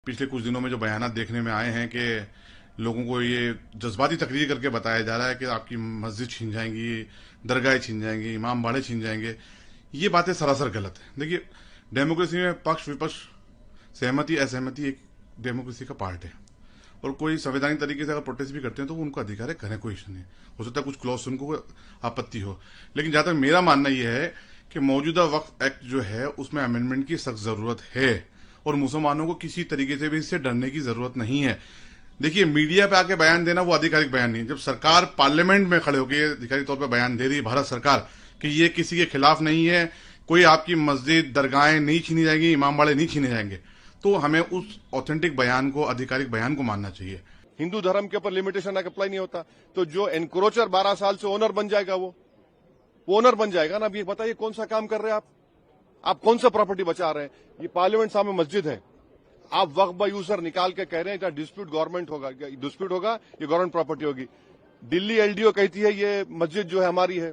पिछले कुछ दिनों में जो बयानात देखने में आए हैं कि लोगों को ये जज्बाती तकरीर करके बताया जा रहा है कि आपकी मस्जिद छीन जाएंगी, दरगाहें छीन जाएंगी, इमाम बाड़े छीन जाएंगे, ये बातें सरासर गलत है। देखिए, डेमोक्रेसी में पक्ष विपक्ष, सहमति असहमति एक डेमोक्रेसी का पार्ट है, और कोई संवैधानिक तरीके से अगर प्रोटेस्ट भी करते हैं तो वो उनका अधिकार है, करें, कोई इशू नहीं। हो सकता है कुछ क्लॉज उनको आपत्ति हो, लेकिन जहां तक मेरा मानना यह है कि मौजूदा वक्फ एक्ट जो है उसमें अमेंडमेंट की सख्त जरूरत है, और मुसलमानों को किसी तरीके से भी इससे डरने की जरूरत नहीं है। देखिए, मीडिया पे आके बयान देना वो आधिकारिक बयान नहीं है। जब सरकार पार्लियामेंट में खड़े होकर आधिकारिक तौर पर बयान दे रही है, भारत सरकार, कि ये किसी के खिलाफ नहीं है, कोई आपकी मस्जिद दरगाहें नहीं छीनी जाएंगी, इमाम बाड़े नहीं छीने जाएंगे, तो हमें उस ऑथेंटिक बयान को, आधिकारिक बयान को मानना चाहिए। हिंदू धर्म के ऊपर लिमिटेशन अप्लाई नहीं होता, तो जो एनक्रोचर 12 साल से ओनर बन जाएगा वो ओनर बन जाएगा ना। अब ये बताइए कौन सा काम कर रहे हैं आप कौन सा प्रॉपर्टी बचा रहे हैं? ये पार्लियामेंट सामने मस्जिद है, आप वक्फ बाय यूजर निकाल के कह रहे हैं डिस्प्यूट गवर्नमेंट होगा, डिस्प्यूट होगा, ये गवर्नमेंट प्रॉपर्टी होगी। दिल्ली एलडीओ कहती है ये मस्जिद जो है हमारी है।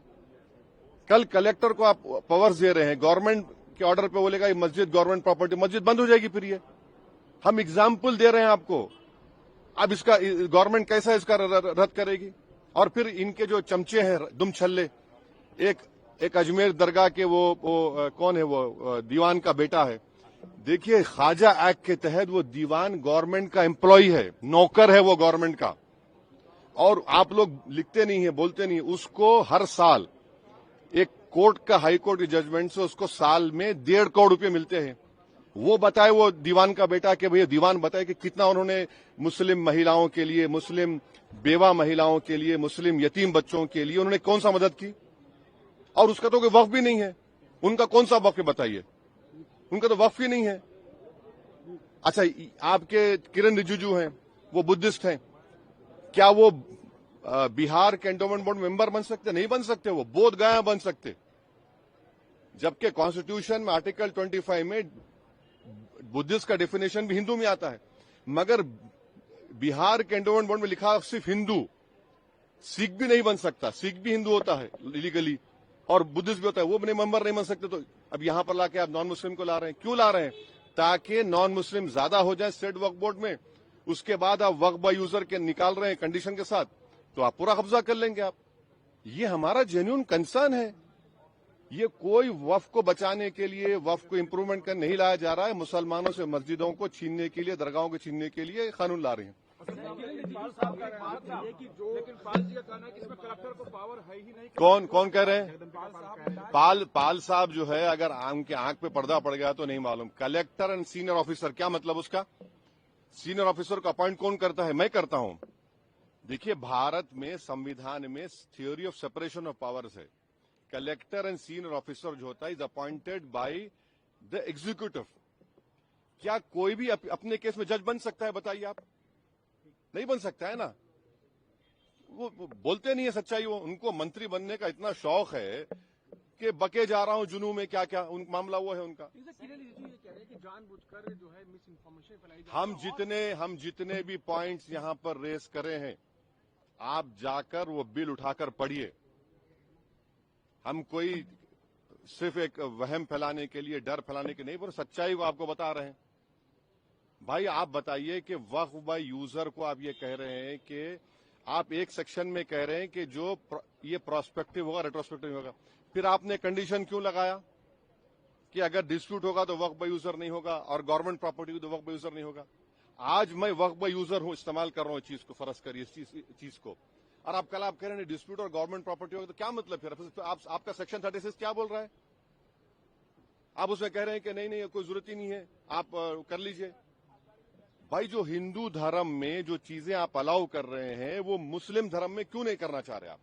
कल कलेक्टर को आप पावर्स दे रहे हैं, गवर्नमेंट के ऑर्डर पे बोलेगा ये मस्जिद गवर्नमेंट प्रॉपर्टी, मस्जिद बंद हो जाएगी। फिर ये हम एग्जाम्पल दे रहे हैं आपको। अब इसका गवर्नमेंट कैसा इसका रद्द करेगी? और फिर इनके जो चमचे हैं दुम छल्ले, एक अजमेर दरगाह के वो कौन है, वो दीवान का बेटा है। देखिए, ख्वाजा एक्ट के तहत वो दीवान गवर्नमेंट का एम्प्लॉय है, नौकर है वो गवर्नमेंट का, और आप लोग लिखते नहीं है, बोलते नहीं। उसको हर साल एक कोर्ट का, हाई कोर्ट के जजमेंट से उसको साल में 1.5 करोड़ रुपए मिलते हैं। वो बताए, वो दीवान का बेटा, कि भैया दीवान बताए कि कितना उन्होंने मुस्लिम महिलाओं के लिए, मुस्लिम बेवा महिलाओं के लिए, मुस्लिम यतीम बच्चों के लिए उन्होंने कौन सा मदद की। और उसका तो कोई वक्फ भी नहीं है। उनका कौन सा वक्फ है बताइए? उनका तो वक्फ ही नहीं है। अच्छा, आपके किरण रिजिजू हैं, वो बुद्धिस्ट हैं, क्या वो बिहार कैंटोनमेंट बोर्ड मेंबर बन सकते? नहीं बन सकते। वो बोध गया बन सकते, जबकि कॉन्स्टिट्यूशन में आर्टिकल 25 में बुद्धिस्ट का डेफिनेशन भी हिंदू में आता है, मगर बिहार कैंटोनमेंट बोर्ड में लिखा सिर्फ हिंदू। सिख भी नहीं बन सकता, सिख भी हिंदू होता है लीगली, और बुद्धिस्ट भी होता है, वो अपने मेंबर नहीं बन सकते। तो अब यहां पर लाके आप नॉन मुस्लिम को ला रहे हैं, क्यों ला रहे हैं? ताकि नॉन मुस्लिम ज्यादा हो जाए स्टेट वक्फ बोर्ड में। उसके बाद आप वक्फ बाय यूजर के निकाल रहे हैं कंडीशन के साथ, तो आप पूरा कब्जा कर लेंगे आप। ये हमारा जेन्युइन कंसर्न है। ये कोई वक्फ को बचाने के लिए, वक्फ को इंप्रूवमेंट कर नहीं लाया जा रहा है। मुसलमानों से मस्जिदों को छीनने के लिए, दरगाहों को छीनने के लिए कानून ला रहे हैं। कौन कह रहे हैं? पाल साहब जो है, अगर उनके आंख पे पर्दा पड़ गया तो नहीं मालूम। कलेक्टर एंड सीनियर ऑफिसर, क्या मतलब उसका? सीनियर ऑफिसर को अपॉइंट कौन करता है? मैं करता हूं। देखिए, भारत में संविधान में theory of separation of powers है। कलेक्टर एंड सीनियर ऑफिसर जो होता है is appointed by the executive. क्या कोई भी अपने केस में जज बन सकता है? बताइए आप। नहीं बन सकता है ना। वो बोलते नहीं है सच्चाई। वो उनको मंत्री बनने का इतना शौक है कि बके जा रहा हूं जुनू में, क्या क्या मामला वो है उनका। हम जितने भी पॉइंट्स यहां पर रेस करे हैं, आप जाकर वो बिल उठाकर पढ़िए। हम कोई सिर्फ एक वहम फैलाने के लिए, डर फैलाने के नहीं, पर सच्चाई को आपको बता रहे हैं। भाई, आप बताइए कि वक्फ बाय यूजर को आप ये कह रहे हैं कि आप एक सेक्शन में कह रहे हैं कि जो ये प्रोस्पेक्टिव होगा, रेट्रोस्पेक्टिव होगा। फिर आपने कंडीशन क्यों लगाया कि अगर डिस्प्यूट होगा तो वक्फ बाय यूजर नहीं होगा, और गवर्नमेंट प्रॉपर्टी तो वक्फ बाय यूजर नहीं होगा? आज मैं वक्फ बाय यूजर हूं, इस्तेमाल कर रहा हूं चीज को, फर्ज करिए इस चीज को, और आप कल आप कह रहे हैं डिस्प्यूट और गवर्नमेंट प्रॉपर्टी होगा, तो क्या मतलब? फिर आपका सेक्शन 36 क्या बोल रहा है? आप उसमें कह रहे हैं कि नहीं कोई जरूरत ही नहीं है, आप कर लीजिए। भाई, जो हिंदू धर्म में जो चीजें आप अलाउ कर रहे हैं, वो मुस्लिम धर्म में क्यों नहीं करना चाह रहे आप?